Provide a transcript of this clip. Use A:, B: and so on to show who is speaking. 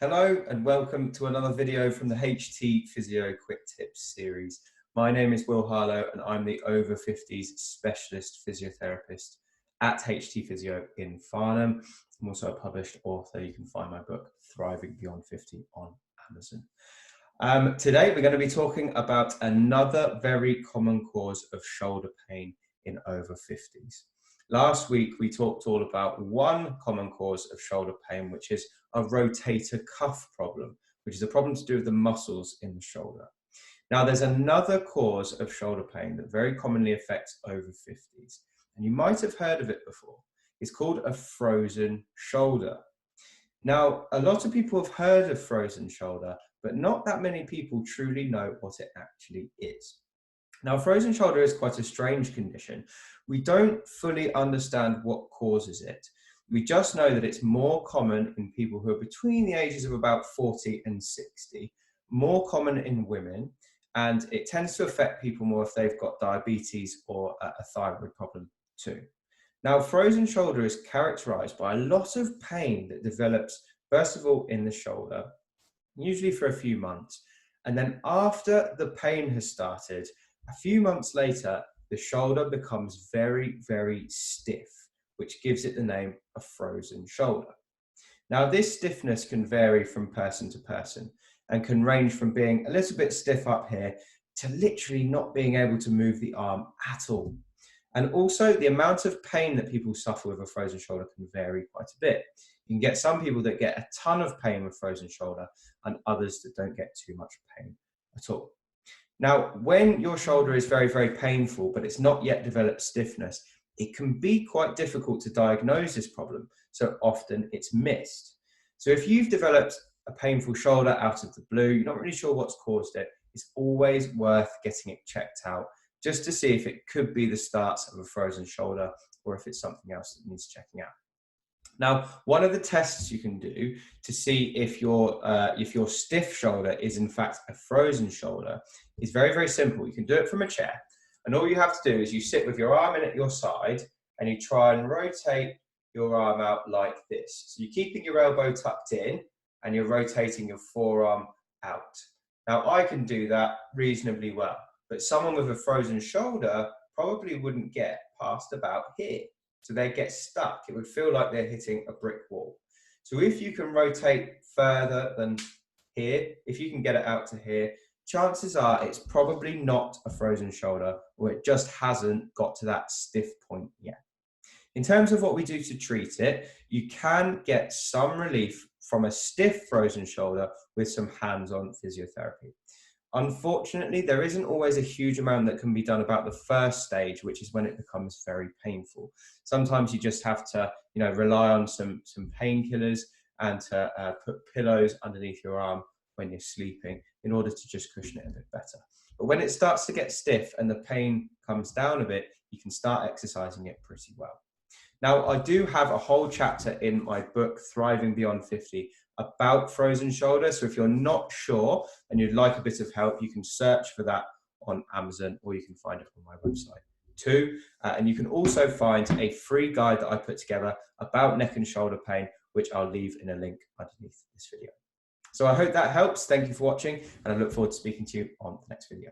A: Hello and welcome to another video from the HT Physio Quick Tips series. My name is Harlow and I'm the Over-Fifties specialist physiotherapist at HT Physio in Farnham. I'm also a published author. You can find my book Thriving Beyond 50 on Amazon. Today we're going to be talking about another very common cause of shoulder pain in over 50s. Last week we talked all about one common cause of shoulder pain, which is a rotator cuff problem, which is a problem to do with the muscles in the shoulder. Now there's another cause of shoulder pain that very commonly affects over 50s, and you might have heard of it before. It's called a frozen shoulder. Now, a lot of people have heard of frozen shoulder, but not that many people truly know what it actually is. Now, frozen shoulder is quite a strange condition. We don't fully understand what causes it. We just know that it's more common in people who are between the ages of about 40 and 60, more common in women, and it tends to affect people more if they've got diabetes or a thyroid problem too. Now, frozen shoulder is characterized by a lot of pain that develops, first of all, in the shoulder, usually for a few months. And then after the pain has started, a few months later, the shoulder becomes very, very stiff, which gives it the name of frozen shoulder. Now, this stiffness can vary from person to person and can range from being a little bit stiff up here to literally not being able to move the arm at all. And also the amount of pain that people suffer with a frozen shoulder can vary quite a bit. You can get some people that get a ton of pain with frozen shoulder and others that don't get too much pain at all. Now, when your shoulder is very, very painful, but it's not yet developed stiffness, it can be quite difficult to diagnose this problem. So often it's missed. So if you've developed a painful shoulder out of the blue, you're not really sure what's caused it, it's always worth getting it checked out just to see if it could be the start of a frozen shoulder or if it's something else that needs checking out. Now, one of the tests you can do to see if your stiff shoulder is in fact a frozen shoulder is very, very simple. You can do it from a chair, and all you have to do is you sit with your arm in at your side and you try and rotate your arm out like this. So you're keeping your elbow tucked in and you're rotating your forearm out. Now, I can do that reasonably well, but someone with a frozen shoulder probably wouldn't get past about here. So they get stuck. It would feel like they're hitting a brick wall. So if you can rotate further than here, if you can get it out to here, chances are it's probably not a frozen shoulder, or it just hasn't got to that stiff point yet. In terms of what we do to treat it, you can get some relief from a stiff frozen shoulder with some hands-on physiotherapy. Unfortunately, there isn't always a huge amount that can be done about the first stage, which is when it becomes very painful. Sometimes you just have to, rely on some painkillers and to put pillows underneath your arm when you're sleeping in order to just cushion it a bit better. But when it starts to get stiff and the pain comes down a bit, you can start exercising it pretty well. Now, I do have a whole chapter in my book, Thriving Beyond 50, about frozen shoulder. So if you're not sure and you'd like a bit of help, you can search for that on Amazon, or you can find it on my website too. And you can also find a free guide that I put together about neck and shoulder pain, which I'll leave in a link underneath this video. So I hope that helps. Thank you for watching, and I look forward to speaking to you on the next video.